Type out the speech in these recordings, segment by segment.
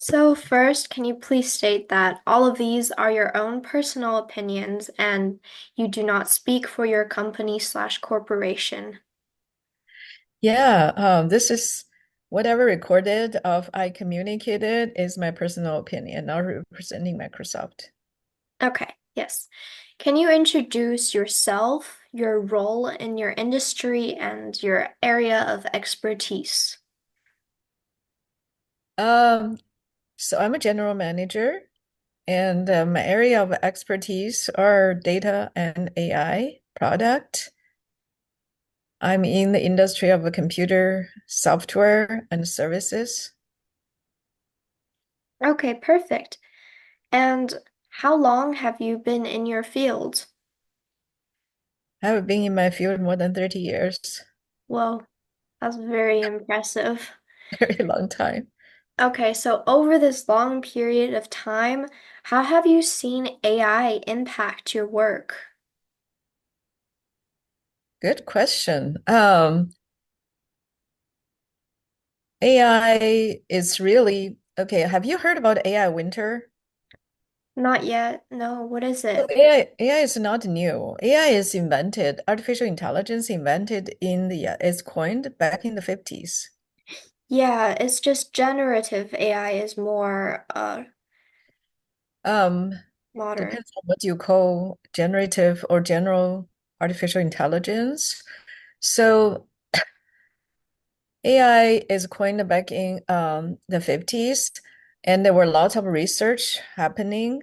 So first, can you please state that all of these are your own personal opinions and you do not speak for your company slash corporation? Yeah, this is whatever recorded of I communicated is my personal opinion, not representing Microsoft. Okay, yes. Can you introduce yourself, your role in your industry, and your area of expertise? Um, so I'm a general manager, and my area of expertise are data and AI product. I'm in the industry of computer software and services. Okay, perfect. And how long have you been in your field? I've been in my field more than 30 years, Well, that's very impressive. very long time. Okay, so over this long period of time, how have you seen AI impact your work? Good question. AI is really okay. Have you heard about AI winter? Not yet. No, what is So it? AI is not new. AI is invented, artificial intelligence invented it's coined back in the 50s. Yeah, it's just generative AI is more Um, modern. Depends on what you call generative or general artificial intelligence. So AI is coined back in the 50s, and there were lots of research happening,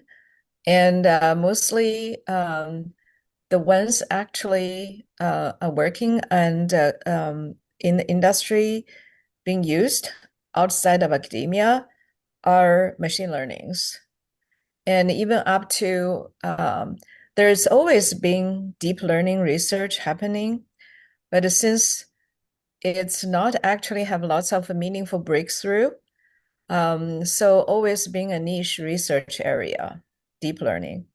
and mostly the ones actually are working and in the industry being used outside of academia are machine learnings. And even up to there's always been deep learning research happening, but since it's not actually have lots of meaningful breakthrough, so always being a niche research area, deep learning.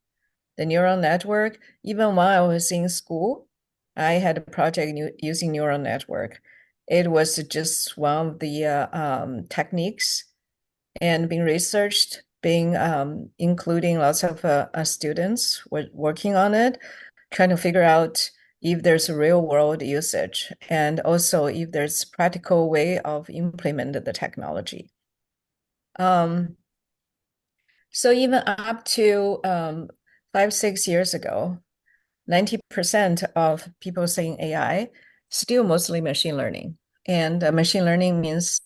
The neural network, even while I was in school, I had a project using neural network. It was just one of the techniques and being researched, being including lots of students working on it, trying to figure out if there's a real world usage and also if there's practical way of implement the technology. Um, so even up to 5, 6 years ago, 90% of people saying AI, still mostly machine learning. And machine learning means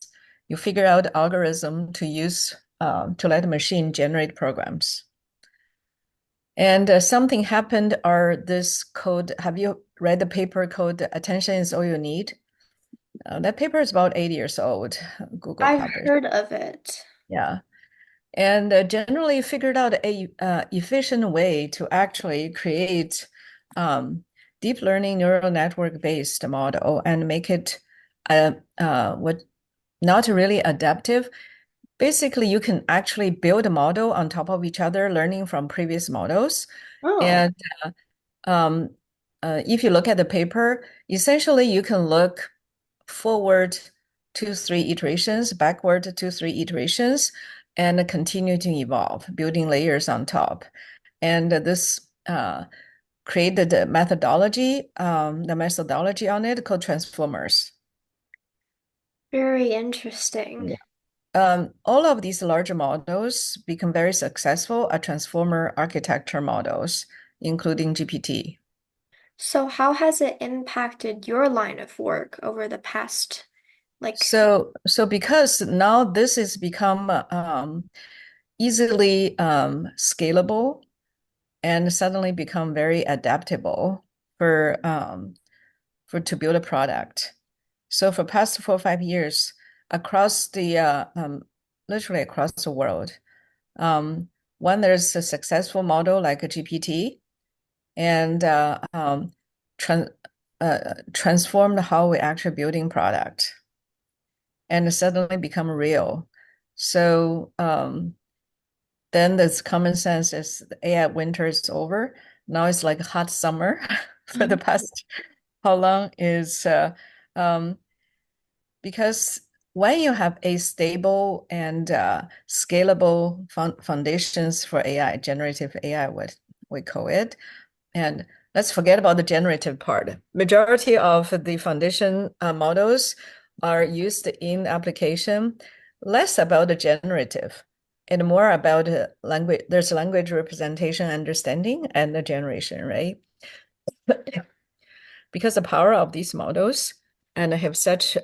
you figure out algorithm to use to let the machine generate programs. And something happened are this code. Have you read the paper called Attention is All You Need? That paper is about 8 years old. Google I've published. heard of it. Yeah. And generally figured out a efficient way to actually create um, deep learning neural network based model and make it what not really adaptive. Basically, you can actually build a model on top of each other, learning from previous models. Oh, And um, if you look at the paper, essentially you can look forward 2, 3 iterations, backward 2, 3 iterations, and continue to evolve, building layers on top. And this created the methodology on it called transformers. very interesting. Yeah. All of these larger models become very successful at transformer architecture models, including GPT. So how has it impacted your line of work over the past, like, So because now this has become easily scalable and suddenly become very adaptable for to build a product. So for past 4 or 5 years, across the literally across the world, um, when there's a successful model like a GPT and tran transformed how we actually building product and suddenly become real. So then this common sense is the AI winter is over. Now it's like hot summer for the past how long is um, because when you have a stable and scalable foundations for AI, generative AI, what we call it, and let's forget about the generative part. Majority of the foundation models are used in application, less about the generative and more about language. There's language representation, understanding, and the generation, right? Because the power of these models and have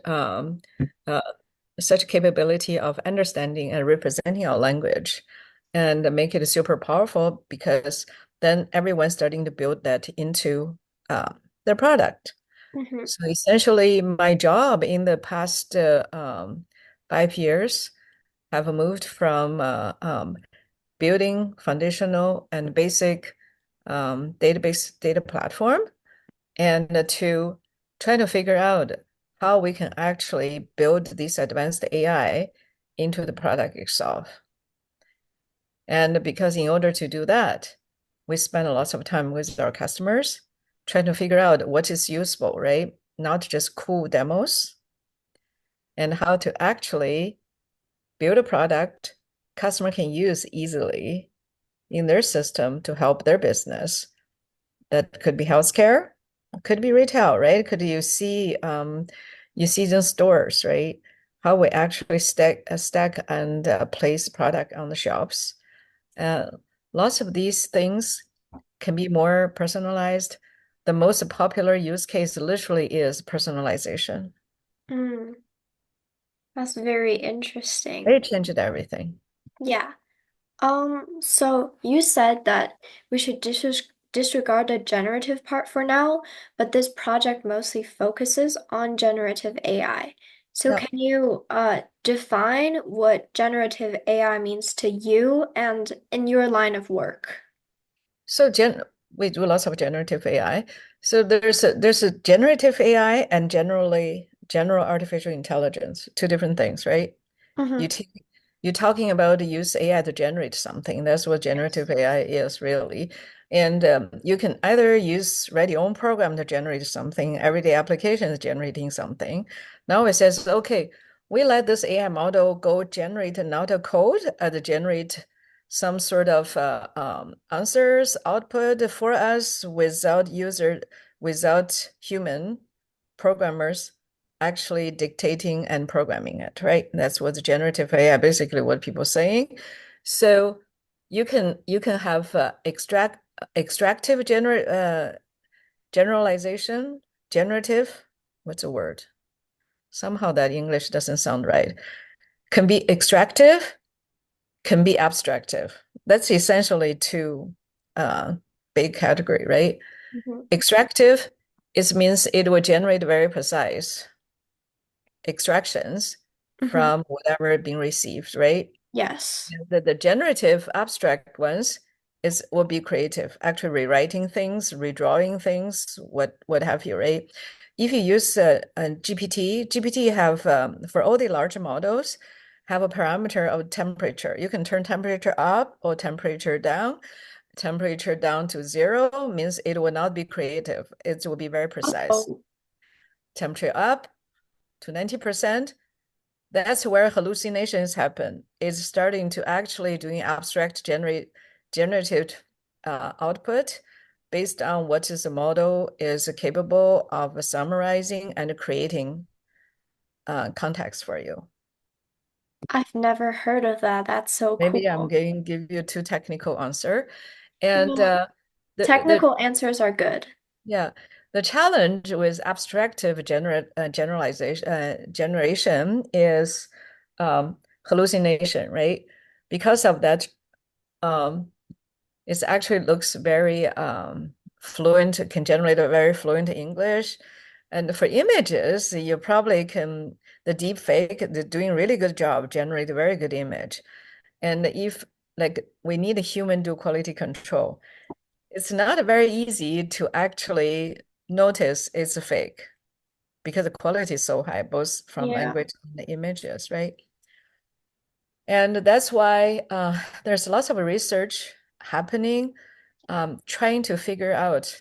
uh, such capability of understanding and representing our language and make it super powerful because then everyone's starting to build that into their product. Mm-hmm. So essentially, my job in the past 5 years have moved from building foundational and basic database data platform and to try to figure out how we can actually build this advanced AI into the product itself. And because in order to do that, we spend lots of time with our customers trying to figure out what is useful, right? Not just cool demos, and how to actually build a product customer can use easily in their system to help their business. That could be healthcare, could be retail, right? Could you see the stores, right? How we actually stack and place product on the shelves. Uh, Lots of these things can be more personalized. The most popular use case literally is personalization. Mm, that's very interesting. They changed everything. Yeah. So you said that we should disregard the generative part for now, but this project mostly focuses on generative AI. So Yeah. can you define what generative AI means to you and in your line of work? So we do lots of generative AI. So there's a generative AI and general artificial intelligence, two different things, right? You Mm-hmm. t you're talking about use AI to generate something. That's what generative AI is really. And you can either write your own program to generate something, everyday applications generating something. Now it says, okay, we let this AI model go generate another code and generate some sort of answers, output for us without human programmers actually dictating and programming it, right? That's what the generative AI basically what people are saying. So you can have extractive generalization, generative, what's the word? Somehow that English doesn't sound right. Can be extractive, can be abstractive. That's essentially two big category, right? Mm-hmm. Extractive is means it will generate very precise extractions Mm-hmm. from whatever being received, right? Yes. The generative abstract ones will be creative, actually rewriting things, redrawing things, what have you, right? If you use a GPT have for all the large models have a parameter of temperature. You can turn temperature up or temperature down. Temperature down to 0 means it will not be creative. It will be very precise. Oh, Temperature up to 90%, that's where hallucinations happen. It's starting to actually doing abstract generative output based on what is the model is capable of summarizing and creating context for you. I've never heard of that. That's so Maybe I'm cool. going to give you too technical answer. And No, the technical answers are good. yeah, the challenge with abstractive generation is hallucination, right? Because of that, um, it actually looks very fluent, can generate a very fluent English. And for images, you probably can, the deep fake, they're doing really good job, generate a very good image. And if like we need a human do quality control, it's not very easy to actually notice it's a fake because the quality is so high, both from Yeah. language and the images, right? And that's why there's lots of research happening, trying to figure out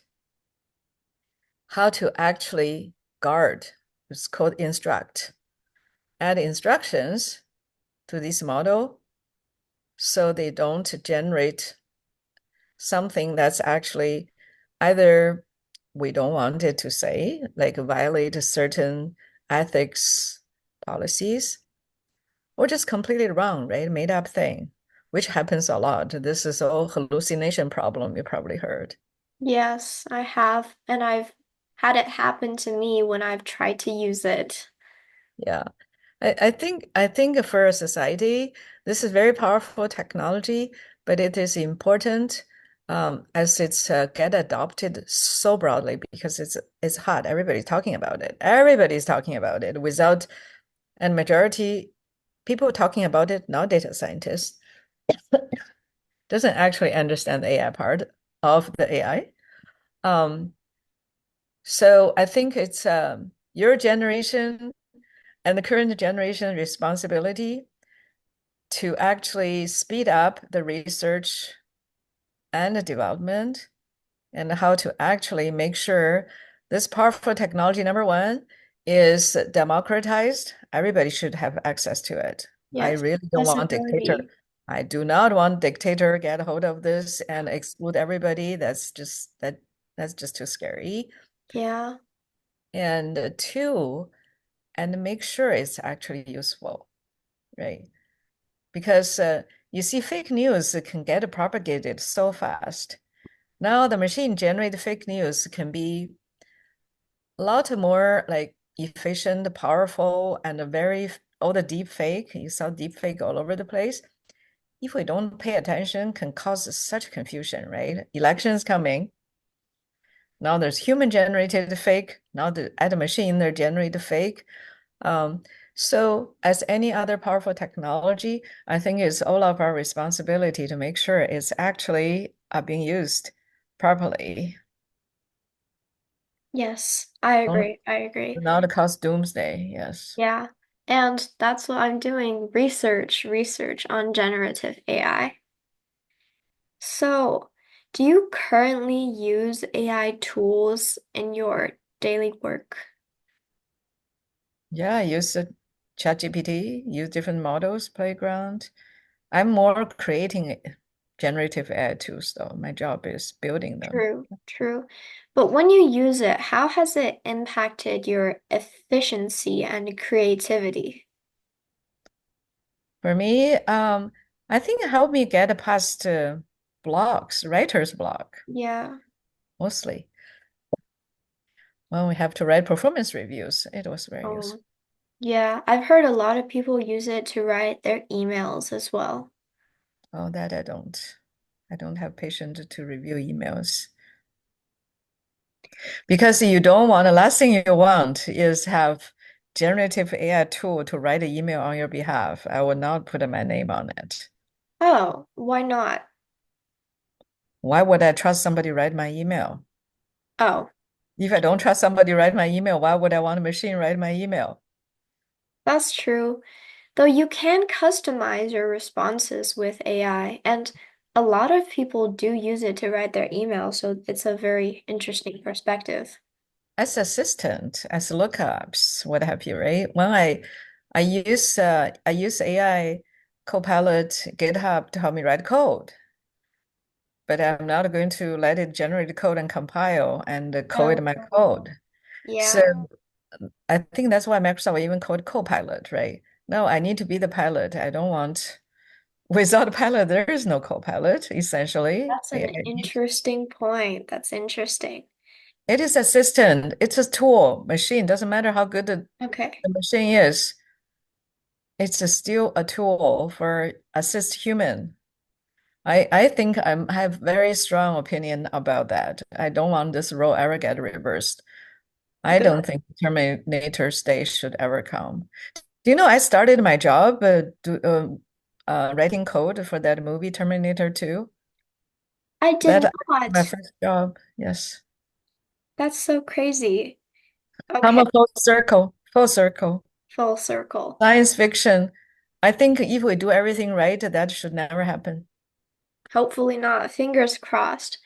how to actually guard. It's called instruct. add instructions to this model so they don't generate something that's actually either we don't want it to say, like violate certain ethics policies, or just completely wrong, right? Made up thing, which happens a lot. This is all hallucination problem you probably heard. Yes, I have, and I've had it happen to me when I've tried to use it. Yeah. I think for a society, this is very powerful technology, but it is important as it's get adopted so broadly because it's hot. Everybody's talking about it. Everybody's talking about it without and majority people talking about it, not data scientists, doesn't actually understand the AI part of the AI. Um, so I think it's your generation and the current generation responsibility to actually speed up the research and the development and how to actually make sure this powerful technology, number one, is democratized. Everybody should have access to it. I Yes, really don't as a want dictator. majority. I do not want dictator get hold of this and exclude everybody. That's just too scary. Yeah. And two, and make sure it's actually useful, right? Because you see, fake news can get propagated so fast. Now the machine generated fake news can be a lot more like efficient, powerful, and very all the deep fake. You saw deep fake all over the place. If we don't pay attention, can cause such confusion, right? Elections coming. Now there's human generated fake. Now at the machine, they're generated fake. Um, so as any other powerful technology, I think it's all of our responsibility to make sure it's actually being used properly. Yes, I Don't agree. I agree. not cause doomsday. Yes. Yeah. And that's what I'm doing, research on generative AI. So, do you currently use AI tools in your daily work? Yeah, I use ChatGPT, use different models, playground. I'm more creating generative AI tools though. My job is building them. True, true. But when you use it, how has it impacted your efficiency and creativity? For me, I think it helped me get past blocks, writer's block, Yeah. mostly. When we have to write performance reviews, it was very useful. Um, yeah, I've heard a lot of people use it to write their emails as well. Oh, that I don't. I don't have patience to review emails because you don't want, the last thing you want is have generative AI tool to write an email on your behalf. I will not put my name on it. Oh, why not? Why would I trust somebody write my email? Oh, If I don't trust somebody write my email, why would I want a machine write my email? that's true. Though you can customize your responses with AI, and a lot of people do use it to write their email, so it's a very interesting perspective. As assistant, as lookups, what have you, right? When I use AI Copilot GitHub to help me write code, but I'm not going to let it generate code and compile and code my Oh, code. So yeah, I think that's why Microsoft even called Copilot, right? No, I need to be the pilot. I don't want without a pilot, there is no Copilot, essentially. that's an interesting point. That's interesting. It is assistant. It's a tool, machine. Doesn't matter how good Okay, the machine is. Still a tool for assist human. I think I have very strong opinion about that. I don't want this role ever get reversed. I good. don't think Terminator's day should ever come. Do you know I started my job writing code for that movie Terminator 2? I did That my not. first job. Yes. That's so crazy. Come Okay, a full circle. Full circle. full circle. Science fiction. I think if we do everything right, that should never happen. Hopefully not. Fingers crossed.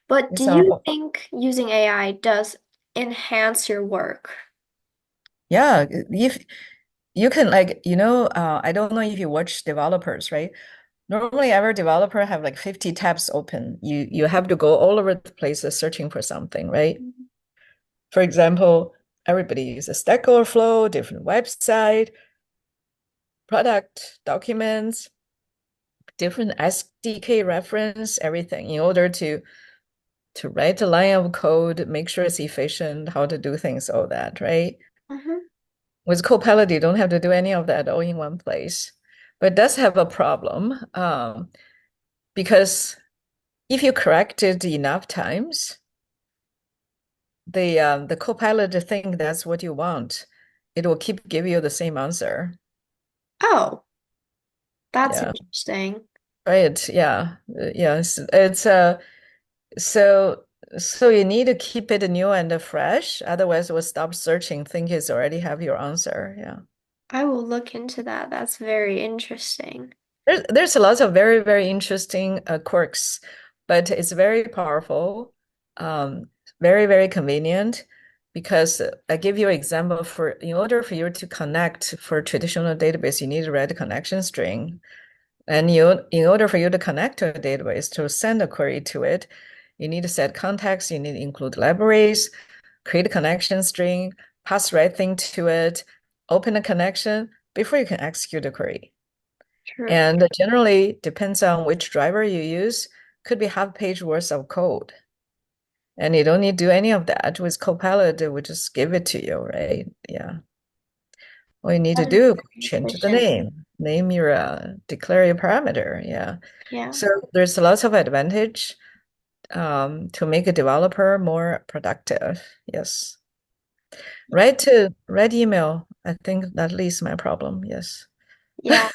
But do It's you all, think using AI does enhance your work? yeah. If you can like, I don't know if you watch developers, right? Normally every developer have like 50 tabs open. You have to go all over the place searching for something, right? Mhm. For example, everybody uses Stack Overflow, different website, product documents, different SDK reference, everything in order to write a line of code, make sure it's efficient, how to do things, all that, right? Mhm. With Copilot, you don't have to do any of that all in one place. But it does have a problem because if you correct it enough times, the Copilot think that's what you want. It will keep giving you the same answer. Oh, that's Yeah, interesting. right. Yeah, yes. It's so so you need to keep it new and fresh. Otherwise, we'll stop searching, think it's already have your answer. Yeah. I will look into that. That's very interesting. There's a lot of very, very interesting quirks, but it's very powerful, very, very convenient because I give you an example for in order for you to connect for traditional database, you need to write a connection string. And in order for you to connect to a database, to send a query to it, you need to set context, you need to include libraries, create a connection string, pass the right thing to it, open a connection before you can execute a query. True. And generally depends on which driver you use, could be half page worth of code. And you don't need to do any of that. With Copilot, it would just give it to you, right? Yeah. All you need to That is do, very change the efficient. name your, declare your parameter. Yeah. Yeah. So there's lots of advantage to make a developer more productive. Yes. Write email. I think that leaves my problem. Yes. Yeah.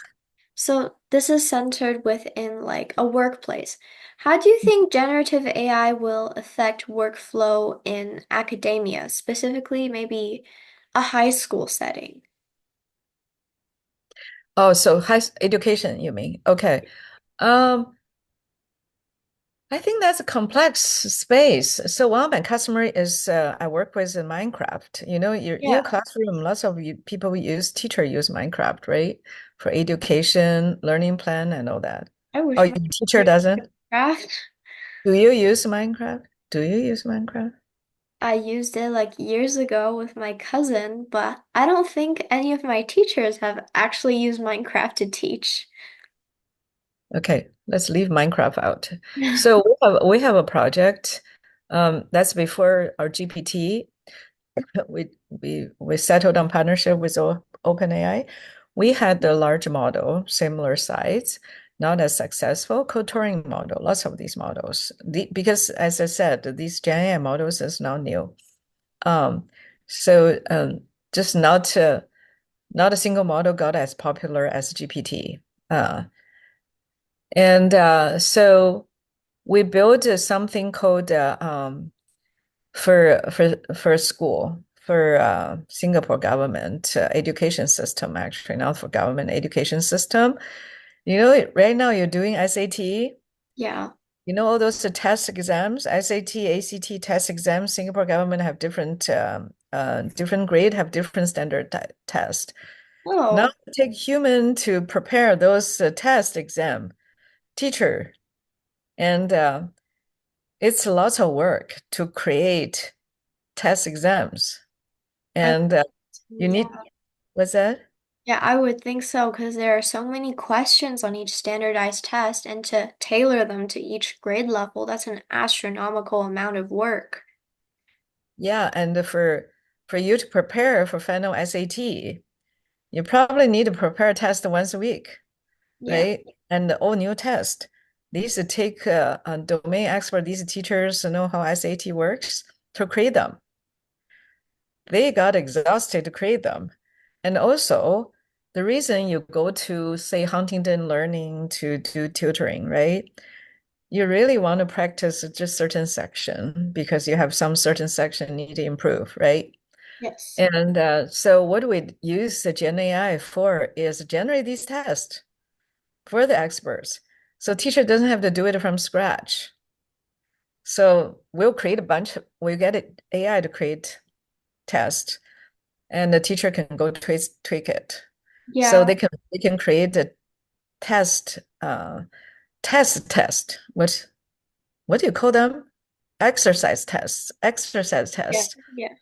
So this is centered within like a workplace. How do you think generative AI will affect workflow in academia, specifically maybe a high school setting? Oh, so high education, you mean? Okay. Um, I think that's a complex space. So one of my customer is I work with in Minecraft. You're in a Yeah, classroom, lots of people teacher use Minecraft, right? For education, learning plan, and all that. I Oh, wish your my teacher teacher doesn't? could craft. Do you use Minecraft? Do you use Minecraft? I used it like years ago with my cousin, but I don't think any of my teachers have actually used Minecraft to teach. Okay, let's leave Minecraft out. So we have a project that's before our GPT. We settled on partnership with OpenAI. We had a large model, similar size, not as successful, co-turing model, lots of these models. Because as I said, these Gen AI models is not new. Um, so just not a single model got as popular as GPT. And so we built something called for school for Singapore government education system, actually not for government education system. Right now you're doing SAT. Yeah. All those test exams, SAT, ACT test exams. Singapore government have different grade, have different standard test. Now Oh, take human to prepare those test exam, teacher, and it's lots of work to create test exams. I, And you need, yeah. what's that? Yeah, I would think so because there are so many questions on each standardized test, and to tailor them to each grade level, that's an astronomical amount of work. Yeah, and for you to prepare for final SAT, you probably need to prepare a test once a week, Yeah. right? And all new test. These take a domain expert, these teachers know how SAT works to create them. They got exhausted to create them. And also, the reason you go to, say, Huntington Learning to do tutoring, right? You really want to practice just certain section because you have some certain section need to improve, right? Yes. And so what we use the Gen AI for is generate these tests for the experts. So teacher doesn't have to do it from scratch. So we'll get AI to create tests and the teacher can go tweak it. So Yeah. they can create a test test. What do you call them? Exercise Yeah. tests. Yeah.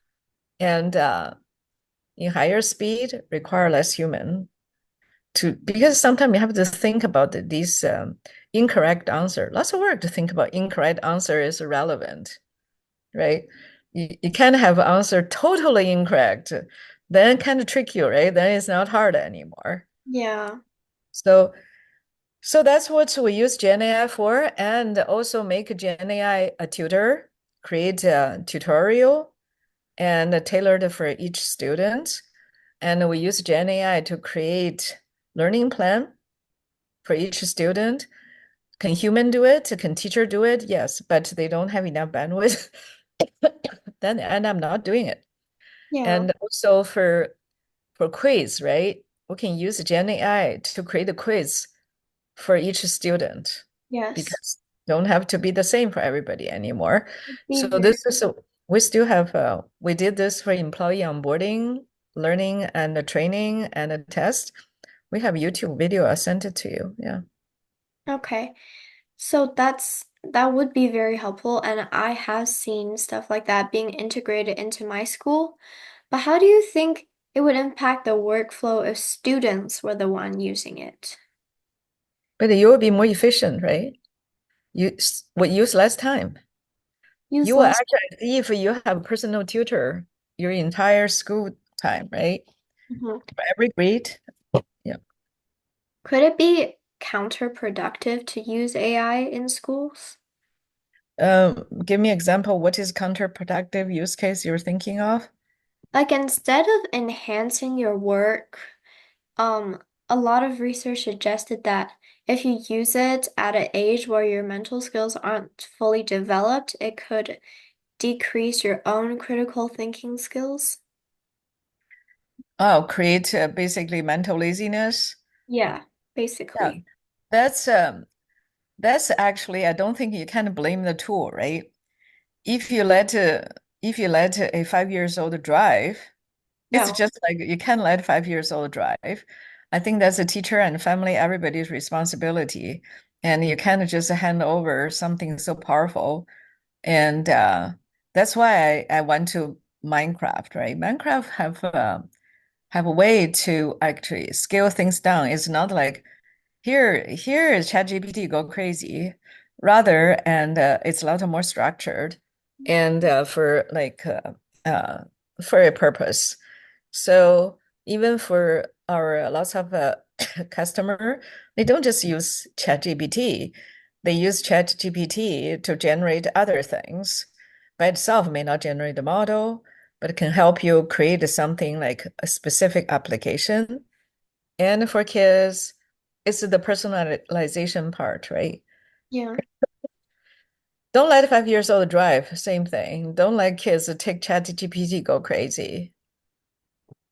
And in higher speed require less human to because sometimes you have to think about these incorrect answer. Lots of work to think about incorrect answer is irrelevant, right? You can't have answer totally incorrect. Then kind of trick you, right? Then it's not hard anymore. Yeah. So so that's what we use Gen AI for, and also make Gen AI a tutor, create a tutorial and tailored for each student. And we use Gen AI to create learning plan for each student. Can human do it? Can teacher do it? Yes, but they don't have enough bandwidth. Then and I'm not doing it. Yeah. And also for quiz, right? We can use Gen AI to create a quiz for each student Yes. because don't have to be the same for everybody anymore. Be So very, this is we still have we did this for employee onboarding, learning and the training and a test. We have YouTube video. I sent it to you. Yeah. okay. So that would be very helpful, and I have seen stuff like that being integrated into my school. But how do you think it would impact the workflow if students were the one using it? But you will be more efficient, right? You will use less time. Use You will less. actually, if you have a personal tutor your entire school time, right? Mhm. For every grade. Yeah. Could it be counterproductive to use AI in schools? Give me example. What is counterproductive use case you're thinking of? Like instead of enhancing your work, a lot of research suggested that if you use it at an age where your mental skills aren't fully developed, it could decrease your own critical thinking skills. Oh, create basically mental laziness. Yeah, Yeah, basically. that's that's actually I don't think you can blame the tool, right? If you let if you let a 5 years old drive, it's No. just like you can't let 5 years old drive. I think that's a teacher and family, everybody's responsibility. And you can't just hand over something so powerful. And that's why I went to Minecraft, right? Minecraft have a way to actually scale things down. It's not like here is ChatGPT go crazy. Rather, and it's a lot more structured and uh, for a purpose. So even for our lots of customer, they don't just use ChatGPT. They use ChatGPT to generate other things. By itself, may not generate the model, but it can help you create something like a specific application. And for kids, it's the personalization part, right? Yeah, Don't let 5 years old drive, same thing. Don't let kids take ChatGPT go crazy.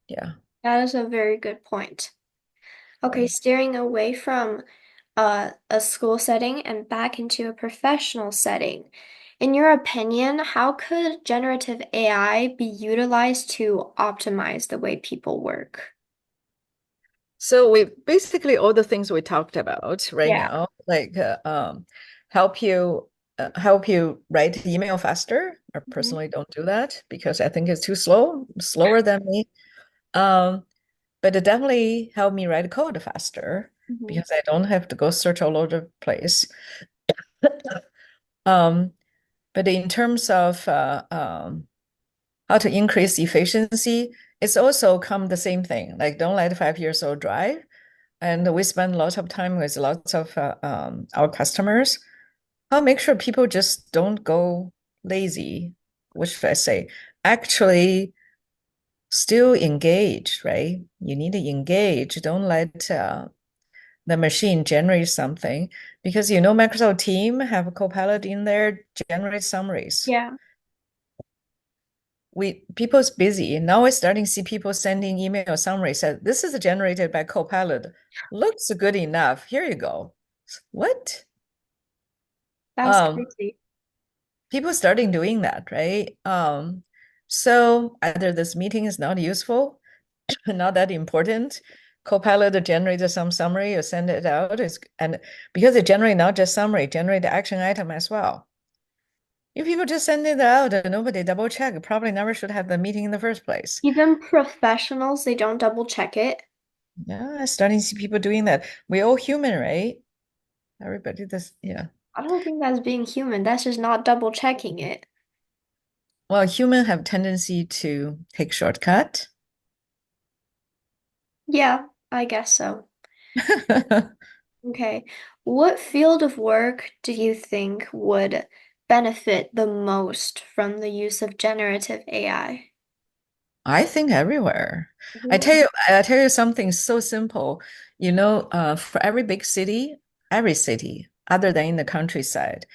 Yeah, that is a very good point. Okay, right. steering away from a school setting and back into a professional setting. In your opinion, how could generative AI be utilized to optimize the way people work? So we basically all the things we talked about right Yeah. now, like help help you write email faster. I Mhm. personally don't do that because I think it's too slow, slower than me. Um, but it definitely help me write code faster Mhm. because I don't have to go search all over the place. Um, but in terms of how to increase efficiency, it's also come the same thing. Like don't let 5 years old drive. And we spend lots of time with lots of our customers. I'll make sure people just don't go lazy, which should I say, actually still engage, right? You need to engage. Don't let the machine generate something because you know Microsoft Team have a Copilot in there, generate summaries. Yeah. We people's busy. Now we're starting to see people sending email summaries said this is generated by Copilot. Looks good enough. Here you go. What? That's Um, crazy. people starting doing that, right? So either this meeting is not useful, not that important. Copilot generates some summary, you send it out, and because it generates not just summary, generate the action item as well. If people just send it out and nobody double check, probably never should have the meeting in the first place. Even professionals, they don't double check it. Yeah, I'm starting to see people doing that. We all human, right? Everybody does, yeah. I don't think that's being human. That's just not double checking it. Well, human have tendency to take shortcut. Yeah, I guess so. Okay. What field of work do you think would benefit the most from the use of generative AI? I think everywhere. Mhm. I tell you something so simple. For every city, other than in the countryside,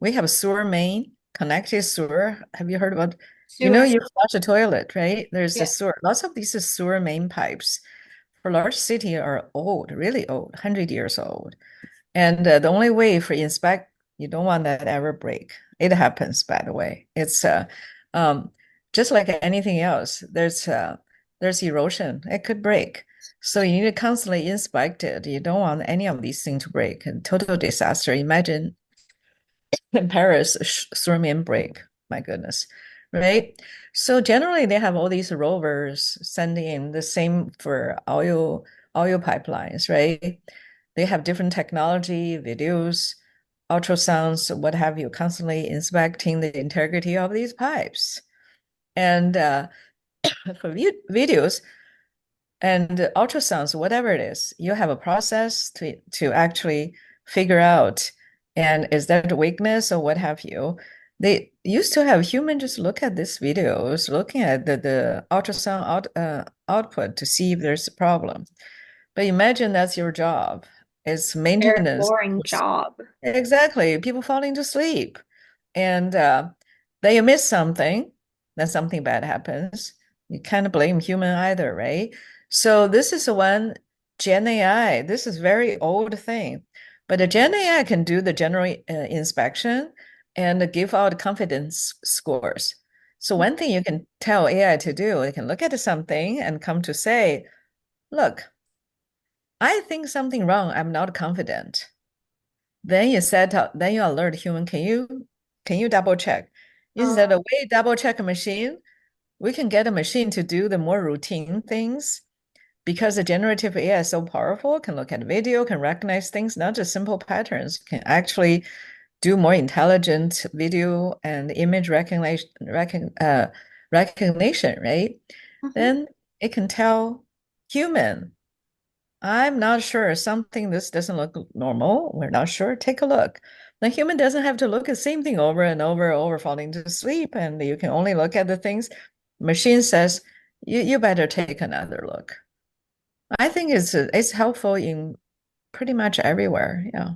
we have sewer main, connected sewer. Have you heard about? Sewer. You flush a toilet, right? There's a Yeah. sewer. Lots of these sewer main pipes for large city are old, really old, 100 years old. And the only way for inspect, you don't want that ever break. It happens, by the way. It's um, just like anything else. There's erosion. It could break. So you need to constantly inspect it. You don't want any of these things to break. And total disaster. Imagine in Paris, Sturmium break. My goodness, right? So generally, they have all these rovers sending in the same for oil pipelines, right? They have different technology, videos, ultrasounds, what have you, constantly inspecting the integrity of these pipes. And for videos, and ultrasounds, whatever it is, you have a process to actually figure out, and is that a weakness or what have you. They used to have human just look at these videos, looking at the ultrasound output to see if there's a problem. But imagine that's your job. It's Very maintenance. boring job. Exactly. People falling to sleep. And then you miss something, then something bad happens. You can't blame human either, right? So this is one Gen AI. This is very old thing, but the Gen AI can do the general inspection and give out confidence scores. So one thing you can tell AI to do, it can look at something and come to say, look, I think something wrong. I'm not confident. Then then you alert human, can you double check? Instead Uh, of we double check a machine, we can get a machine to do the more routine things because the generative AI is so powerful, can look at video, can recognize things, not just simple patterns, can actually do more intelligent video and image recognition, right? mhm. Then it can tell human, I'm not sure. Something this doesn't look normal. We're not sure. Take a look. The human doesn't have to look at the same thing over and over, falling to sleep, and you can only look at the things. Machine says, you better take another look. I think it's helpful in pretty much everywhere. Yeah.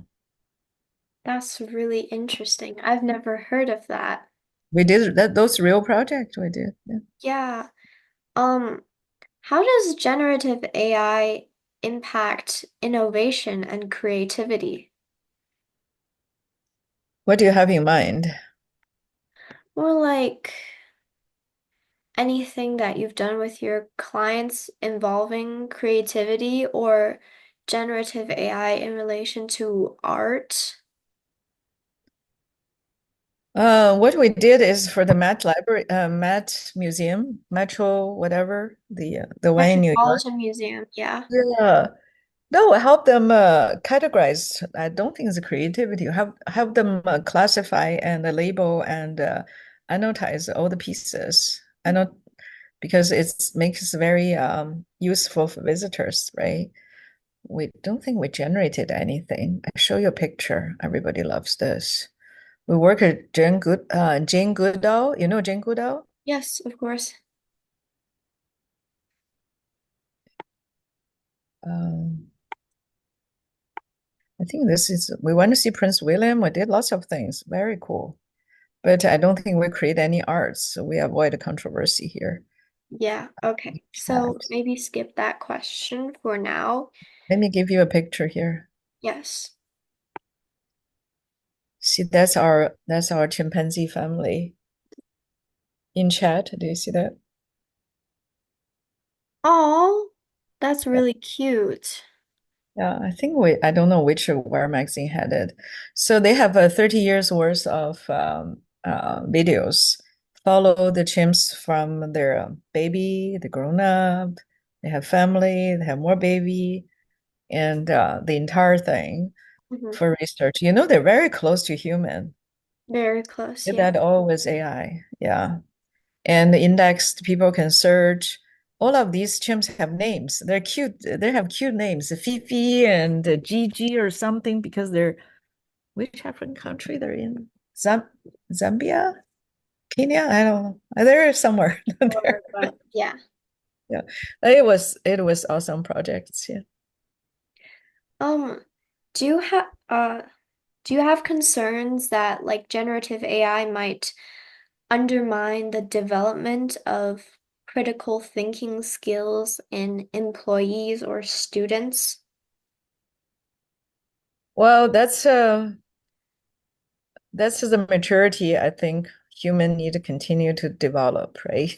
That's really interesting. I've never heard of that. We did that, those real projects we did. Yeah. Yeah. Um, how does generative AI impact innovation and creativity? What do you have in mind? More like anything that you've done with your clients involving creativity or generative AI in relation to art? What we did is for the Met Library, Met Museum, Metro, whatever, the one in New York. Metropolitan Museum, yeah. Yeah. No, help them categorize. I don't think it's creativity. Help them classify and label and annotize all the pieces. I know because it makes very useful for visitors, right? We don't think we generated anything. I show you a picture. Everybody loves this. We work at Jane Goodall. You know Jane Goodall? Yes, of course. Um, I think we went to see Prince William. We did lots of things. Very cool. But I don't think we create any arts, so we avoid controversy here. Yeah, okay. So Chat. maybe skip that question for now. Let me give you a picture here. Yes. See, that's our chimpanzee family in chat. Do you see that? Oh, That's really cute. Yeah, I think I don't know which Where magazine had it. So they have 30 years worth of videos. Follow the chimps from their baby, the grown up, they have family, they have more baby, and the entire thing Hmm. for research. They're very close to human. Very close, Did yeah. that all with AI. Yeah. And the indexed people can search. All of these chimps have names. They're cute. They have cute names, Fifi and Gigi or something, because they're which African country they're in? Zambia, Kenya. I don't know. They're somewhere there. But yeah. Yeah, it was awesome projects. Yeah. Um, do you have do you have concerns that like generative AI might undermine the development of critical thinking skills in employees or students? Well, that's the maturity I think human need to continue to develop, right?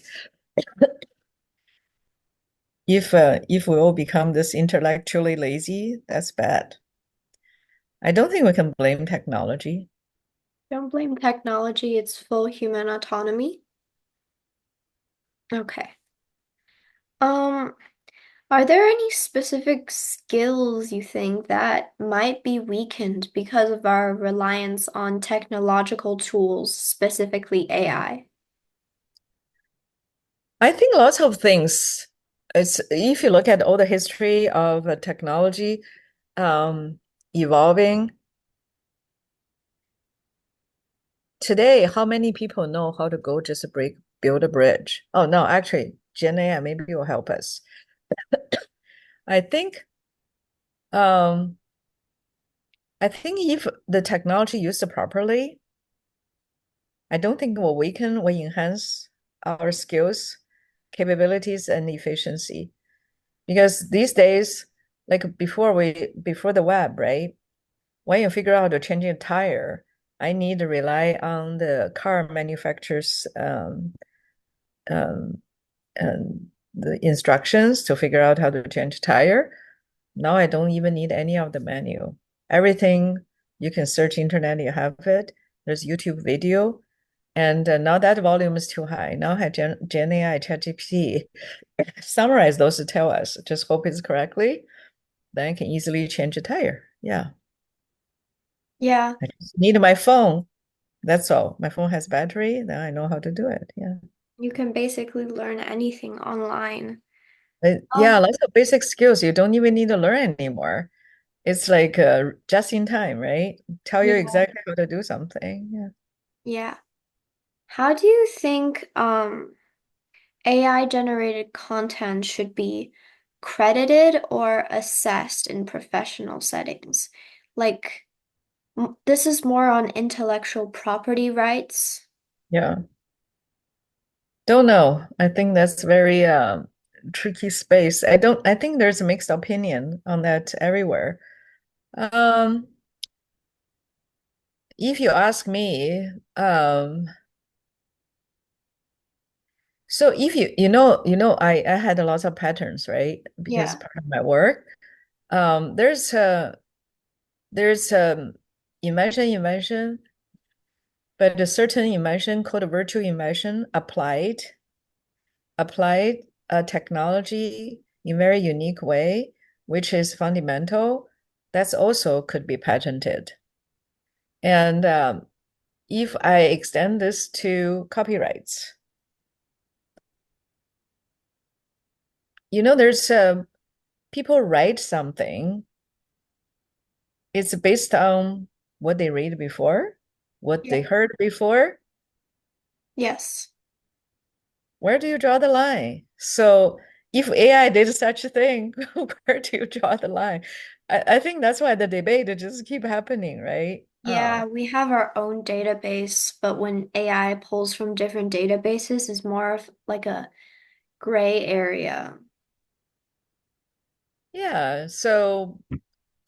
If we all become this intellectually lazy, that's bad. I don't think we can blame technology. Don't blame technology, it's full human autonomy. Okay. Um, are there any specific skills you think that might be weakened because of our reliance on technological tools, specifically AI? I think lots of things. It's if you look at all the history of technology um, evolving today, how many people know how to go just build a bridge? Oh no, actually, Gen AI maybe will help us. I think um, I think if the technology used properly, I don't think it will weaken or enhance our skills, capabilities, and efficiency. Because these days, like before the web, right? When you figure out how to change a tire, I need to rely on the car manufacturer's um, the instructions to figure out how to change tire. Now I don't even need any of the menu. Everything you can search internet, you have it. There's YouTube video. And now that volume is too high. Now I have Gen AI, ChatGPT summarize those to tell us. Just hope it's correctly. Then I can easily change a tire. Yeah. Yeah, I just need my phone. That's all. My phone has battery. Then I know how to do it. Yeah. you can basically learn anything online. Yeah, Um, lots of basic skills you don't even need to learn anymore. It's like just in time, right? Tell you yeah, exactly how to do something. Yeah. yeah. How do you think AI generated content should be credited or assessed in professional settings? Like, this is more on intellectual property rights. Yeah. Don't know. I think that's very tricky space. I think there's a mixed opinion on that everywhere. Um, if you ask me, so if I had a lot of patterns, right? Because Yeah. part of my work, there's invention, but a certain invention called a virtual invention applied technology in very unique way, which is fundamental. That's also could be patented. And if I extend this to copyrights, there's people write something. It's based on what they read before, what Yeah. they heard before. Yes. Where do you draw the line? So if AI did such a thing, where do you draw the line? I think that's why the debate just keep happening, right? Yeah, we have our own database, but when AI pulls from different databases, it's more of like a gray area. Yeah. So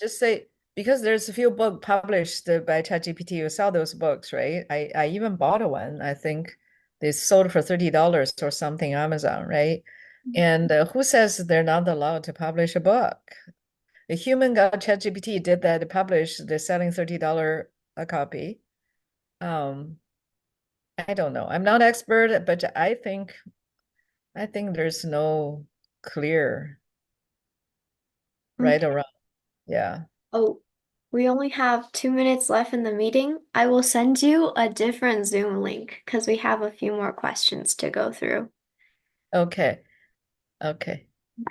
just say because there's a few book published by ChatGPT, you saw those books, right? I even bought one. I think they sold for $30 or something Amazon, right? And who says they're not allowed to publish a book? A human got ChatGPT, did that, publish, they're selling $30 a copy. Um, I don't know. I'm not expert, but I think there's no clear right or Okay. wrong. Yeah. Oh, we only have 2 minutes left in the meeting. I will send you a different Zoom link because we have a few more questions to go through. Okay. Okay.